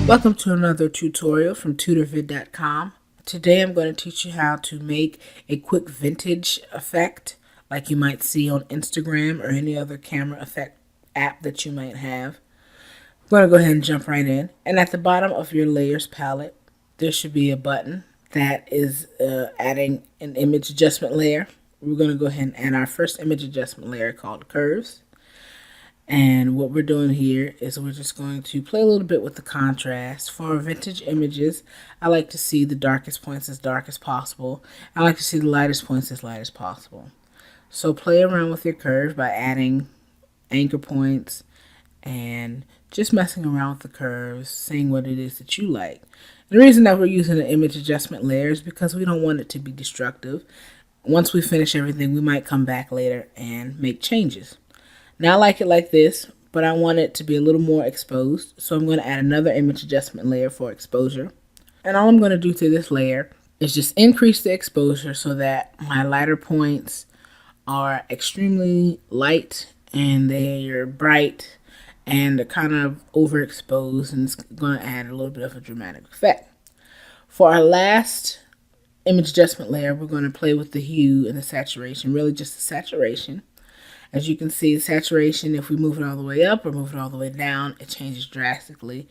Welcome to another tutorial from tutorvid.com. Today I'm going to teach you how to make a quick vintage effect like you might see on Instagram or any other camera effect app that you might have. I'm going to go ahead and jump right in. And at the bottom of your layers palette, there should be a button that is adding an image adjustment layer. We're going to go ahead and add our first image adjustment layer called curves. And what we're doing here is we're just going to play a little bit with the contrast. For vintage images, I like to see the darkest points as dark as possible. I like to see the lightest points as light as possible. So play around with your curves by adding anchor points and just messing around with the curves, seeing what it is that you like. The reason that we're using the image adjustment layer is because we don't want it to be destructive. Once we finish everything, we might come back later and make changes. Now I like it like this, but I want it to be a little more exposed, so I'm going to add another image adjustment layer for exposure. And all I'm going to do to this layer is just increase the exposure so that my lighter points are extremely light and they're bright and they're kind of overexposed, and it's going to add a little bit of a dramatic effect. For our last image adjustment layer, we're going to play with the hue and the saturation, really just the saturation. As you can see, saturation, if we move it all the way up or move it all the way down, it changes drastically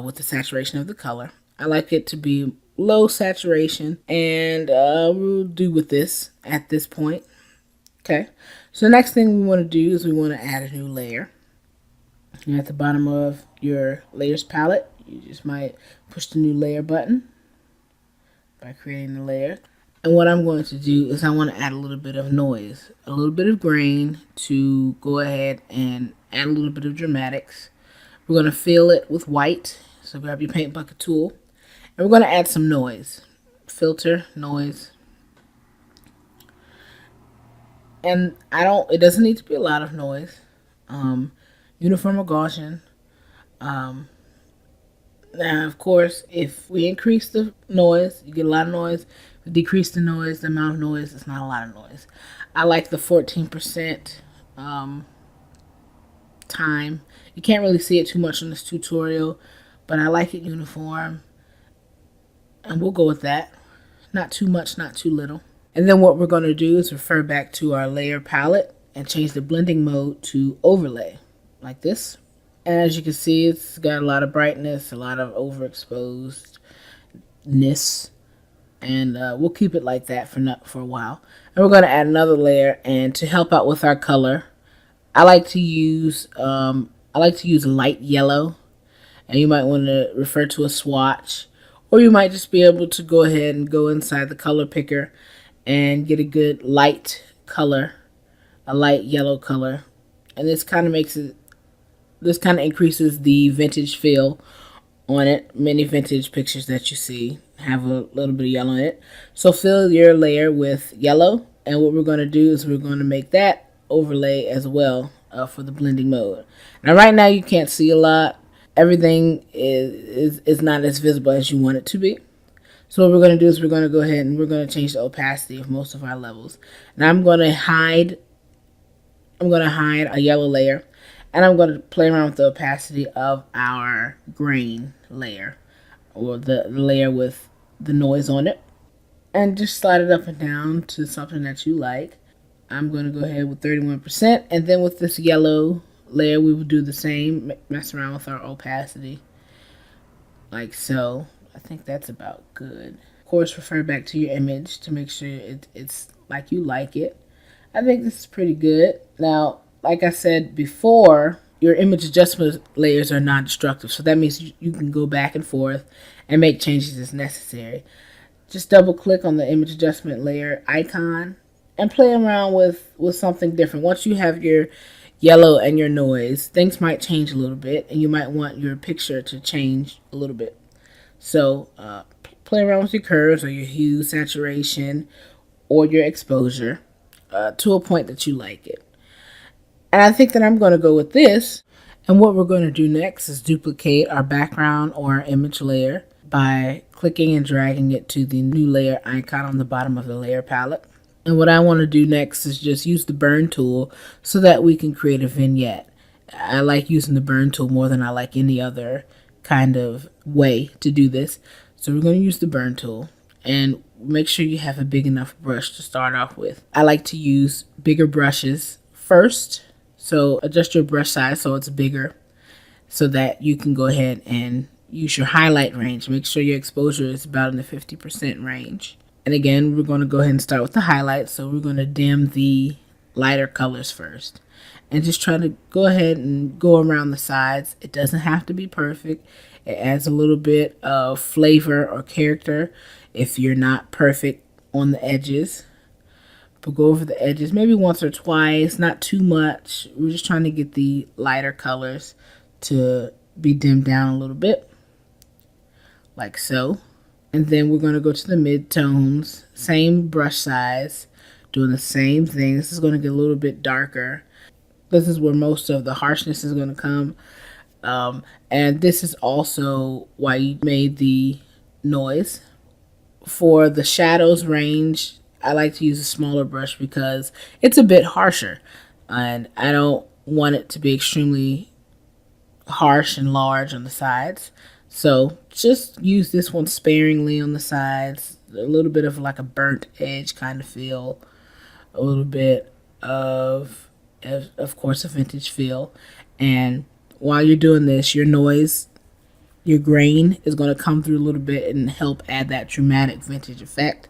with the saturation of the color. I like it to be low saturation, and we'll do with this at this point. Okay, so the next thing we want to do is we want to add a new layer. And at the bottom of your layers palette, you just might push the new layer button by creating the layer. And what I'm going to do is I want to add a little bit of noise, a little bit of grain to go ahead and add a little bit of dramatics. We're going to fill it with white, so grab your paint bucket tool. And we're going to add some noise. Filter, noise. And it doesn't need to be a lot of noise. Uniform or Gaussian. Now, of course, if we increase the noise, you get a lot of noise. If we decrease the noise, the amount of noise, it's not a lot of noise. I like the 14% time. You can't really see it too much in this tutorial, but I like it uniform. And we'll go with that. Not too much, not too little. And then what we're going to do is refer back to our layer palette and change the blending mode to overlay, like this. And as you can see, it's got a lot of brightness, a lot of overexposedness, and we'll keep it like that for a while. And we're going to add another layer, and to help out with our color, I like to use light yellow, and you might want to refer to a swatch, or you might just be able to go ahead and go inside the color picker and get a good light color, a light yellow color, and this kind of increases the vintage feel on it. Many vintage pictures that you see have a little bit of yellow in it. So fill your layer with yellow, and what we're going to do is we're going to make that overlay as well for the blending mode. Now right now you can't see a lot. Everything is not as visible as you want it to be. So what we're going to do is we're going to go ahead and we're going to change the opacity of most of our levels. Now I'm going to hide a yellow layer. And I'm going to play around with the opacity of our grain layer, or the layer with the noise on it. And just slide it up and down to something that you like. I'm going to go ahead with 31%. And then with this yellow layer, we will do the same, mess around with our opacity, like so. I think that's about good. Of course, refer back to your image to make sure it's like you like it. I think this is pretty good. Now, like I said before, your image adjustment layers are non-destructive, so that means you can go back and forth and make changes as necessary. Just double click on the image adjustment layer icon and play around with something different. Once you have your yellow and your noise, things might change a little bit, and you might want your picture to change a little bit. So play around with your curves or your hue, saturation, or your exposure to a point that you like it. And I think that I'm going to go with this. And what we're going to do next is duplicate our background or our image layer by clicking and dragging it to the new layer icon on the bottom of the layer palette. And what I want to do next is just use the burn tool so that we can create a vignette. I like using the burn tool more than I like any other kind of way to do this. So we're going to use the burn tool, and make sure you have a big enough brush to start off with. I like to use bigger brushes first, so adjust your brush size so it's bigger, so that you can go ahead and use your highlight range. Make sure your exposure is about in the 50% range. And again, we're going to go ahead and start with the highlights. So we're going to dim the lighter colors first, and just try to go ahead and go around the sides. It doesn't have to be perfect. It adds a little bit of flavor or character if you're not perfect on the edges. But go over the edges maybe once or twice, not too much. We're just trying to get the lighter colors to be dimmed down a little bit, like so. And then we're going to go to the mid-tones, same brush size, doing the same thing. This is going to get a little bit darker. This is where most of the harshness is going to come. And this is also why you made the noise. For the shadows range, I like to use a smaller brush because it's a bit harsher, and I don't want it to be extremely harsh and large on the sides. So just use this one sparingly on the sides, a little bit of like a burnt edge kind of feel, a little bit of course, a vintage feel. And while you're doing this, your noise, your grain is going to come through a little bit and help add that dramatic vintage effect.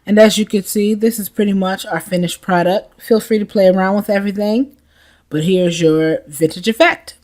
And as you can see, this is pretty much our finished product. Feel free to play around with everything, but here's your vintage effect.